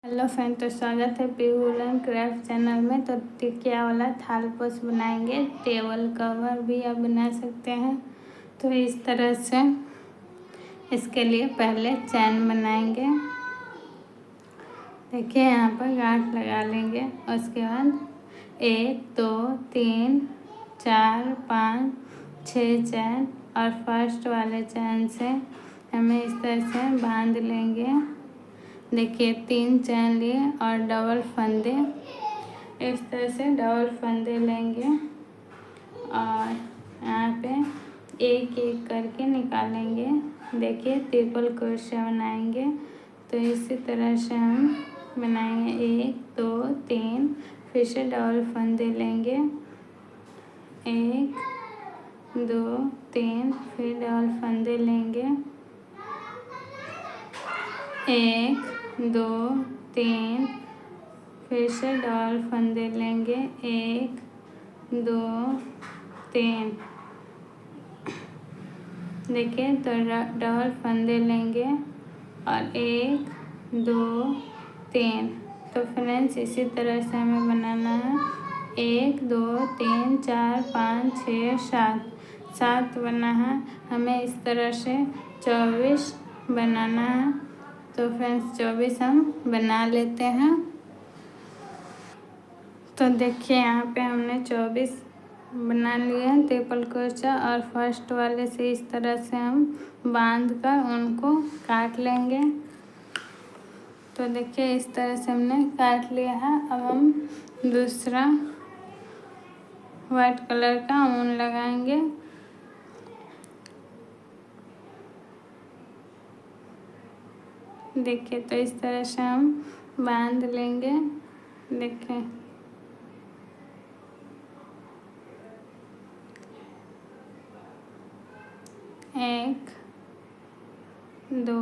Hello friend, तो स्वागत है P wool and craft channel में। तो टिकिया वाला थाल पोस्ट बनाएंगे। टेबल कवर भी आप बना सकते हैं। तो इस तरह से इसके लिए पहले चैन बनाएंगे। देखिए यहाँ पर गांठ लगा लेंगे। उसके बाद 1 2 3 4 5 6 चैन और फर्स्ट वाले चैन से हमें इस तरह से बांध लेंगे। देखिए 3 चैन लिए और डबल फंदे, इस तरह से डबल फंदे लेंगे और यहाँ पे एक एक करके निकालेंगे। देखिए ट्रिपल क्रोशे बनाएंगे। तो इसी तरह से हम बनाएंगे 1 2 3, फिर से डबल फंदे लेंगे 1 2 3, फिर डबल फंदे लेंगे 1 2 3, फिर से डबल फंदे लेंगे 1 2 3। देखिए तो डबल फंदे लेंगे और 1 2 3। तो फ्रेंड्स इसी तरह से हमें बनाना है। 1 2 3 4 5 6 7 बना है। हमें इस तरह से 24 बनाना है। तो फ्रेंड्स 24 हम बना लेते हैं। तो देखिए यहाँ पे हमने 24 बना लिए हैं ट्रिपल क्रोशा, और फर्स्ट वाले से इस तरह से हम बांध कर उनको काट लेंगे। तो देखिए इस तरह से हमने काट लिया है। अब हम दूसरा वाइट कलर का ऊन लगाएंगे। देखिए तो इस तरह से हम बांध लेंगे। देखिए 1 2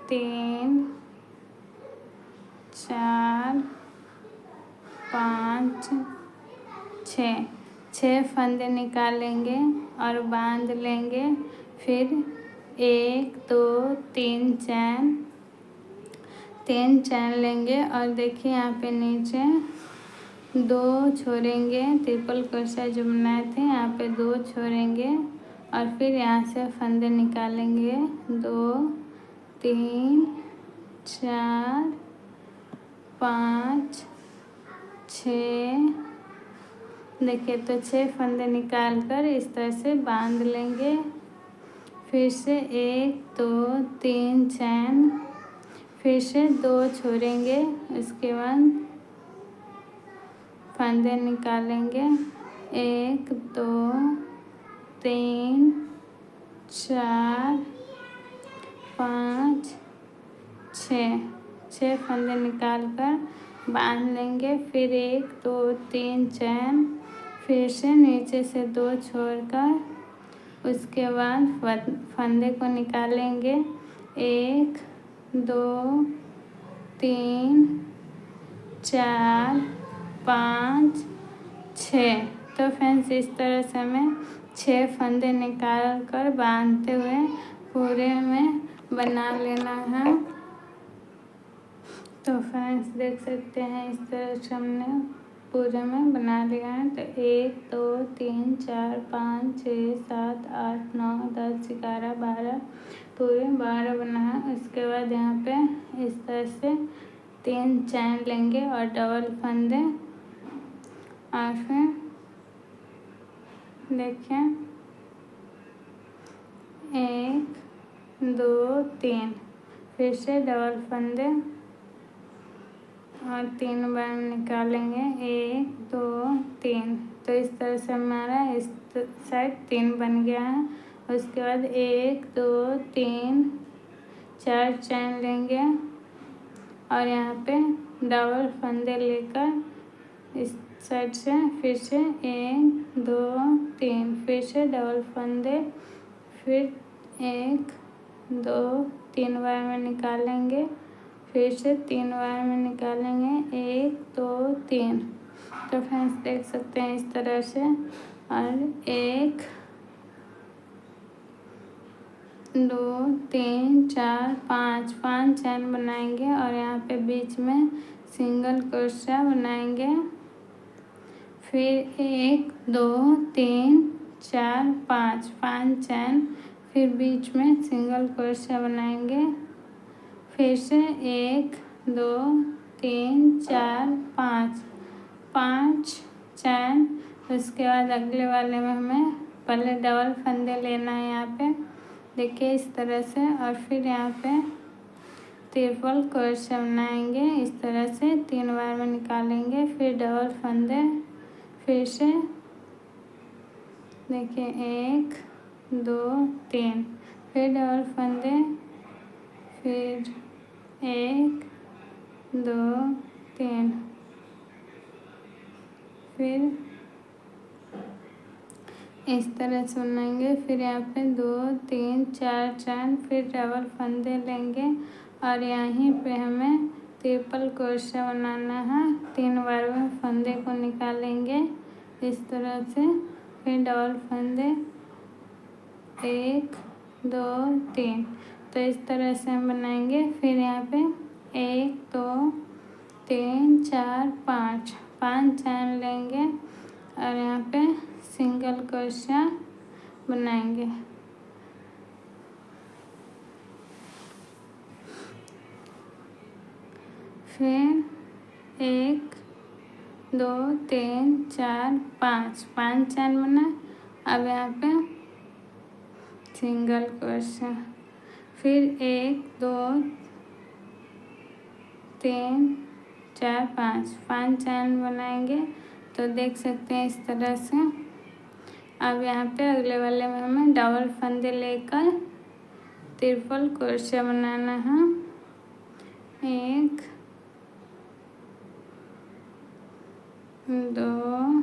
3 4 5 6 फंदे निकालेंगे और बांध लेंगे। फिर 1 2 3 चैन लेंगे और देखिए यहाँ पे नीचे 2 छोड़ेंगे। ट्रिपल क्रोशा जो बनाए थे यहाँ पे 2 छोड़ेंगे और फिर यहाँ से फंदे निकालेंगे 2 3 4 5 6। देखिए तो 6 फंदे निकाल कर इस तरह से बांध लेंगे। फिर से 1 2 3 चैन, फिर से 2 छोड़ेंगे। उसके बाद फंदे निकालेंगे 1 2 3 4 5 6 फंदे निकाल कर बांध लेंगे। फिर 1 2 3 चैन, फिर से नीचे से 2 छोड़कर उसके बाद फंदे को निकालेंगे 1 2 3 4 5 6। तो फ्रेंड्स इस तरह से हमें 6 फंदे निकाल कर बांधते हुए पूरे में बना लेना है। तो फ्रेंड्स देख सकते हैं इस तरह से हमने पूरे में बना लिया है। तो 1 2 3 4 5 6 7 8 9 10 11 12, पूरे 12 बना है। उसके बाद यहाँ पे इस तरह से 3 चैन लेंगे और डबल फंदे, और फिर देखिए 1 2 3, फिर से डबल फंदे और 3 बार निकालेंगे 1 2 3। तो इस तरह से हमारा इस साइड 3 बन गया है। उसके बाद 1 2 3 4 चैन लेंगे और यहाँ पे डबल फंदे लेकर इस साइड से फिर से 1 2 3, फिर से डबल फंदे, फिर 1 2 3 बार में निकालेंगे, फिर से 3 बार में निकालेंगे 1 2 3। तो फ्रेंड्स देख सकते हैं इस तरह से, और 1 2 3 4 5 5 चैन बनाएंगे और यहाँ पे बीच में सिंगल क्रोशिया बनाएंगे। फिर 1 2 3 4 5 5 चैन, फिर बीच में सिंगल क्रोशिया बनाएंगे। फिर से 1 2 3 4 5 5 चैन। उसके बाद अगले वाले में हमें पहले डबल फंदे लेना है यहाँ पे, देखिए इस तरह से, और फिर यहाँ पे ट्रिपल क्रोशिया बनाएंगे इस तरह से 3 बार में निकालेंगे। फिर डबल फंदे, फिर से देखिए 1 2 3, फिर डबल फंदे, फिर 1 2 3, फिर इस तरह से बनाएंगे। फिर यहाँ पे 2 3 4 चैन, फिर डबल फंदे लेंगे और यहीं पे हमें ट्रिपल क्रोशिया बनाना है। 3 बार में फंदे को निकालेंगे इस तरह से, फिर डबल फंदे 1 2 3, तो इस तरह से हम बनाएंगे। फिर यहाँ पे 1 2 3 4 5 5 चैन लेंगे और यहाँ पे सिंगल क्रोशिया बनाएंगे। फिर 1 2 3 4 5 5 चैन बना। अब यहाँ पे सिंगल क्रोशिया, फिर 1 2 3 4 5 5 चैन बनाएंगे, तो देख सकते हैं इस तरह से। अब यहाँ पे अगले वाले में हमें डबल फंदे लेकर ट्रिपल क्रोशिया बनाना है। 1 2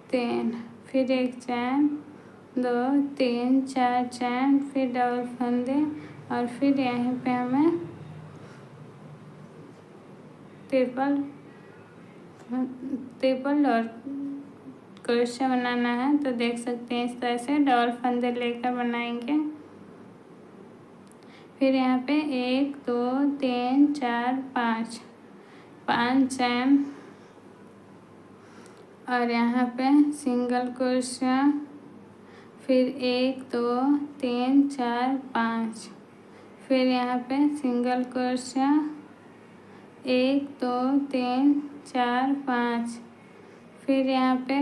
3, फिर 1 चैन, 2 3 4 चैन, फिर डबल फंदे, और फिर यहीं पे हमें ट्रिपल और क्रोशिया बनाना है। तो देख सकते हैं इस तरह से डबल फंदे लेकर बनाएंगे। फिर यहाँ पे 1 2 3 4 5 5 चैन और यहाँ पे सिंगल क्रोशिया, फिर 1 2 3 4 5, फिर यहाँ पे सिंगल क्रोशिया 1 2 3 4 5, फिर यहाँ पे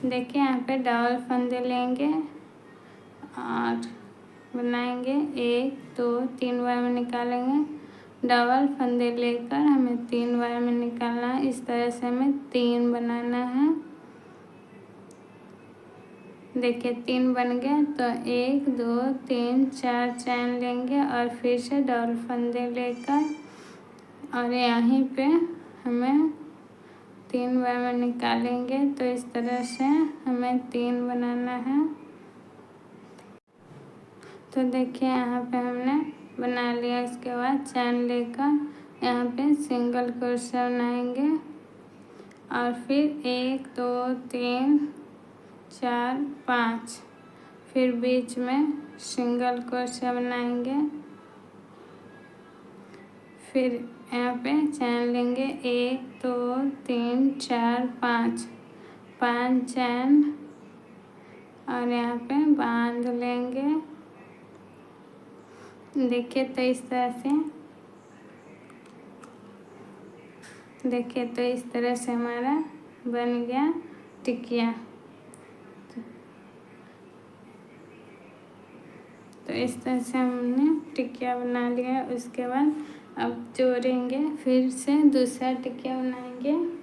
देखिए यहाँ पे डबल फंदे लेंगे और बनाएंगे। 1 2 3 बार में निकालेंगे, डबल फंदे लेकर हमें 3 बार में निकालना है। इस तरह से हमें 3 बनाना है। देखिए 3 बन गए, तो 1 2 3 4 चैन लेंगे और फिर से डबल फंदे लेकर और यहीं पे हमें 3 बार में निकालेंगे। तो इस तरह से हमें 3 बनाना है। तो देखिए यहाँ पे हमने बना लिया। इसके बाद चैन लेकर यहाँ पे सिंगल क्रोशिया बनाएंगे और फिर 1 2 3 4 5, फिर बीच में सिंगल क्रोशिया बनाएंगे। फिर यहाँ पे चैन लेंगे 1 2 3 4 5 5 चैन और यहाँ पे बांध लेंगे। देखिए तो इस तरह से, देखिए तो इस तरह से हमारा बन गया टिकिया। तो इस तरह से हमने टिकिया बना लिया। उसके बाद अब जोड़ेंगे, फिर से दूसरा टिकिया बनाएंगे।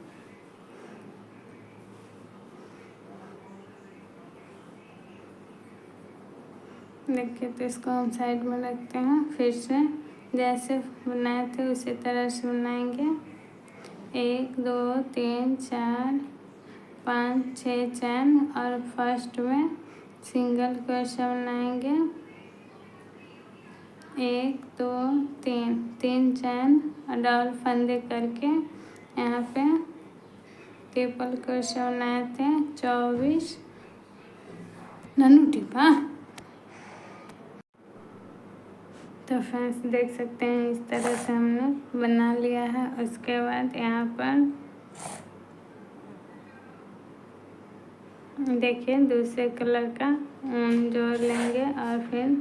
देखिए तो इसको हम साइड में रखते हैं। फिर से जैसे बनाए थे उसी तरह से बनाएंगे। 1 2 3 4 5 6 चैन और फर्स्ट में सिंगल क्रोशिया बनाएंगे। 1 2 3 चैन और डबल फंदे करके यहाँ पे ट्रिपल क्रोशिया बनाए थे 24 नन्नू टिपा। तो फ्रेंड्स देख सकते हैं इस तरह से हमने बना लिया है। उसके बाद यहाँ पर देखिए दूसरे कलर का ऊन जोड़ लेंगे और फिर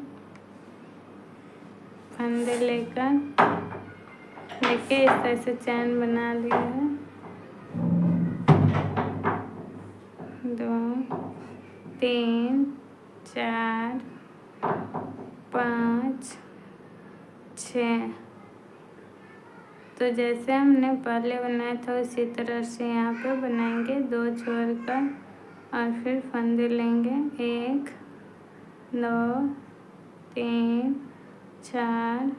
फंदे लेकर देखिए इस तरह से चैन बना लिया है। 2 3 4 5 6। तो जैसे हमने पहले बनाया था उसी तरह से यहाँ पे बनाएंगे, 2 छोड़कर और फिर फंदे लेंगे 1 2 3 4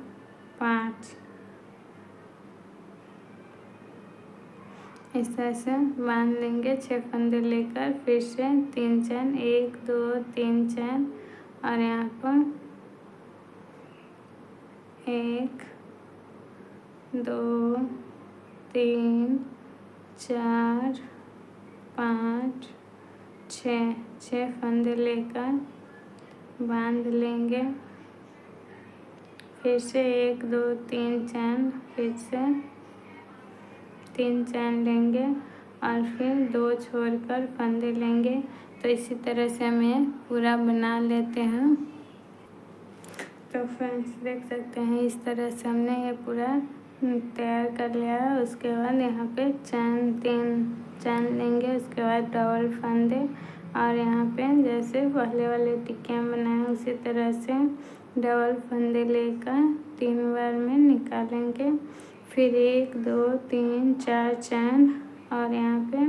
5। इस तरह से बांध लेंगे 6 फंदे लेकर, फिर से 3 चैन 1 2 3 चैन और यहाँ पर 1 2 3 4 5 6 फंदे लेकर बांध लेंगे। फिर से 1 2 3 चैन, फिर से 3 चैन लेंगे और फिर 2 छोड़कर फंदे लेंगे। तो इसी तरह से हमें पूरा बना लेते हैं। तो फ्रेंड्स देख सकते हैं इस तरह से हमने ये पूरा तैयार कर लिया है। उसके बाद यहाँ पे 3 चैन लेंगे, उसके बाद डबल फंदे और यहाँ पे जैसे पहले वाले टिक्कियाँ बनाए उसी तरह से डबल फंदे लेकर 3 बार में निकालेंगे। फिर 1 2 3 4 चैन और यहाँ पे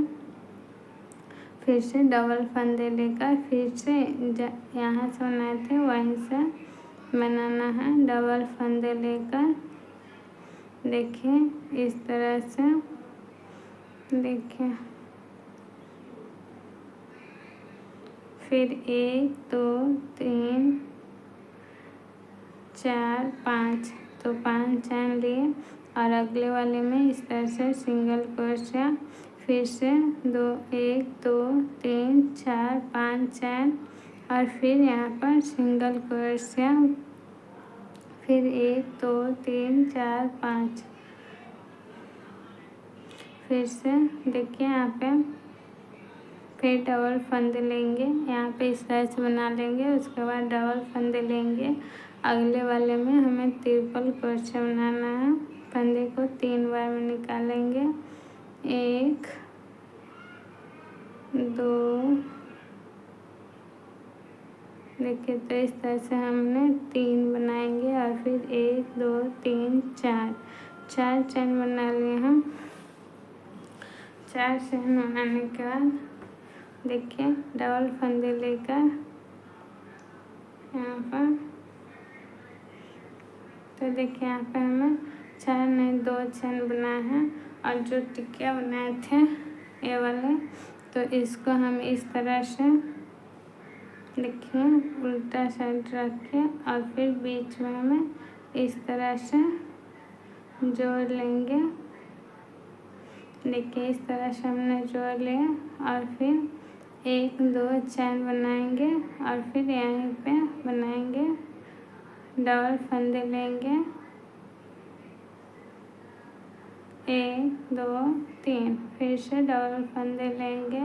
फिर से डबल फंदे लेकर फिर से यहाँ से बनाए थे वहीं से बनाना है। डबल फंदे लेकर देखिए इस तरह से, देखिए फिर 1 2 3 4 5। तो 5 चैन लिए और अगले वाले में इस तरह से सिंगल क्रोशिया, फिर से 1 2 3 4 5 चैन और फिर यहाँ पर सिंगल क्रोशिया, फिर 1 2 3 4 5। फिर से देखिए यहाँ पे फिर डबल फंदे लेंगे, यहाँ पे इस तरह से बना लेंगे। उसके बाद डबल फंदे लेंगे, अगले वाले में हमें ट्रिपल क्रोशिया बनाना है। फंदे को 3 बार में निकालेंगे, 1 2। देखिए तो इस तरह से हमने 3 बनाएंगे और फिर 1 2 3 4 चैन बना लिए हम। 4 चैन बनाने के बाद देखिए डबल फंदे लेकर यहाँ पर, तो देखिए यहाँ पे हमें 4 नहीं 2 चैन बनाए हैं। और जो टिक्किया बनाए थे ये वाले, तो इसको हम इस तरह से देखिए उल्टा साइड रख के और फिर बीच में हमें इस तरह से जोड़ लेंगे। देखिए इस तरह से हमने जोड़ लिया और फिर 1 2 चैन बनाएंगे और फिर यहीं पे बनाएंगे, डबल फंदे लेंगे 1 2 3, फिर से डबल फंदे लेंगे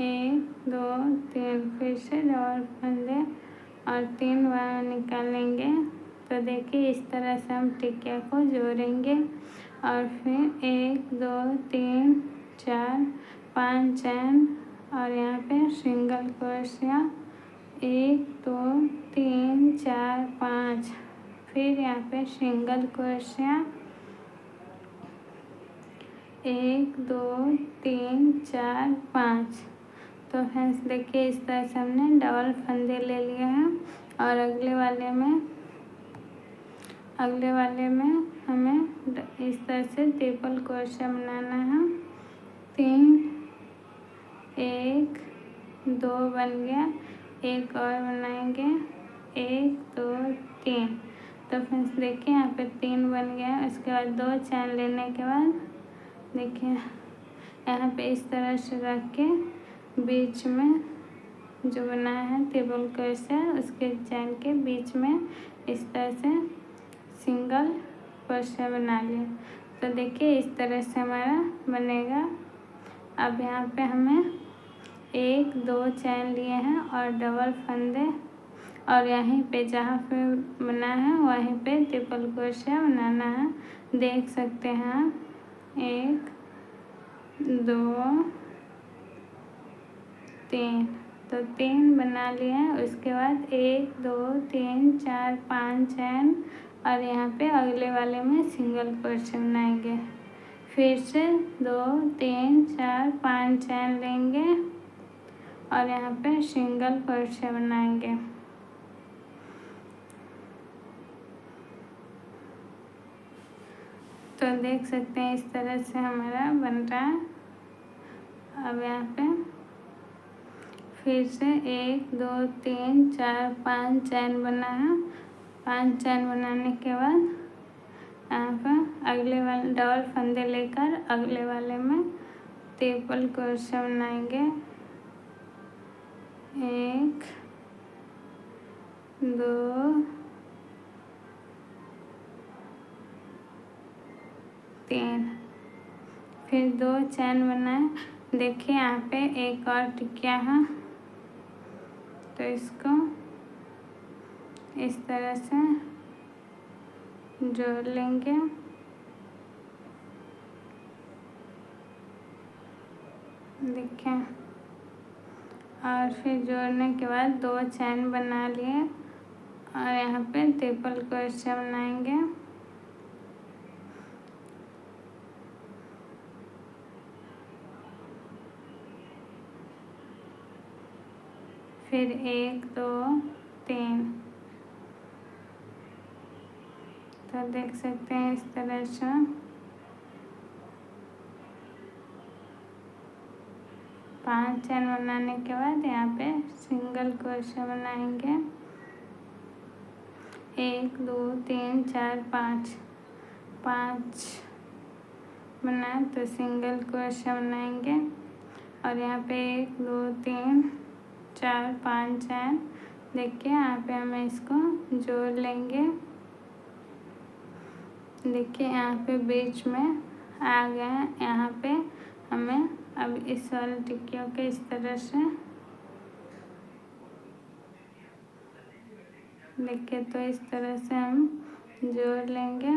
1 2 3, फिर से डबल फंदे और 3 बार निकालेंगे। तो देखिए इस तरह से हम टिक्किया को जोड़ेंगे और फिर 1 2 3 4 5 चैन और यहाँ पे सिंगल क्रोशिया 1 2 3 4 5, फिर यहाँ पे सिंगल क्रोशिया 1 2 3 4 5। तो फ्रेंड्स देखिए इस तरह से हमने डबल फंदे ले लिए हैं और अगले वाले में हमें इस तरह से ट्रिपल क्रोशिया बनाना है। 3 1 2 बन गया, एक और बनाएंगे 1 2 3। तो फ्रेंड्स देखिए यहाँ पे 3 बन गया। उसके बाद 2 चैन लेने के बाद देखिए यहाँ पे इस तरह से रख के बीच में जो बनाया है टेबल क्रोशिया उसके चैन के बीच में इस तरह से सिंगल क्रोशिया बना लिया। तो देखिए इस तरह से हमारा बनेगा। अब यहाँ पे हमें 1-2 चैन लिए हैं और डबल फंदे और यहीं पे जहाँ पे बना है वहीं पे ट्रिपल क्रोशिया बनाना है। देख सकते हैं आप 1 2 3, तो 3 बना लिए हैं। उसके बाद 1 2 3 4 5 चैन और यहाँ पे अगले वाले में सिंगल क्रोशिया बनाएंगे। फिर से 2 3 4 5 चैन लेंगे और यहाँ पे सिंगल क्रोशिया बनाएंगे। तो देख सकते हैं इस तरह से हमारा बन रहा है। अब यहाँ पे फिर से 1 2 3 4 5 चैन बना है। 5 चैन बनाने के बाद यहाँ पर अगले वाले डबल फंदे लेकर अगले वाले में ट्रिपल क्रोशिया बनाएंगे। 1 2 3, फिर 2 चैन बनाए। देखिए यहाँ पे एक और टिकिया है, तो इसको इस तरह से जोड़ लेंगे। देखिए और फिर जोड़ने के बाद 2 चैन बना लिए और यहाँ पे ट्रिपल क्रोशिया बनाएंगे। फिर 1 2 3, तो देख सकते हैं इस तरह से 5 चैन बनाने के बाद यहाँ पे सिंगल क्रोशिया बनाएंगे। 1 2 3 4 5 बनाए तो सिंगल क्रोशिया बनाएंगे और यहाँ पे 1 2 3 4 5 चैन। देखिए यहाँ पे हमें इसको जोड़ लेंगे। देखिए यहाँ पे बीच में आ गए हैं। यहाँ पे हमें अब इस वाले टिक्कियों के इस तरह से देखिए, तो इस तरह से हम जोड़ लेंगे।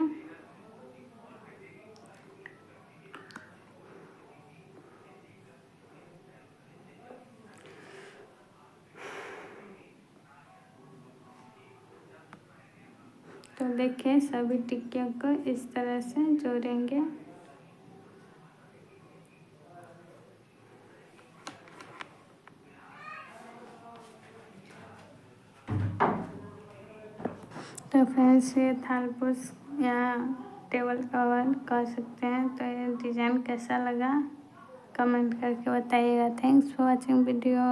तो देखिए सभी टिक्कियों को इस तरह से जोड़ेंगे। तो फ्रेंड्स ये थालपोस या टेबल कवर कह सकते हैं। तो ये डिज़ाइन कैसा लगा कमेंट करके बताइएगा। Thanks for watching video.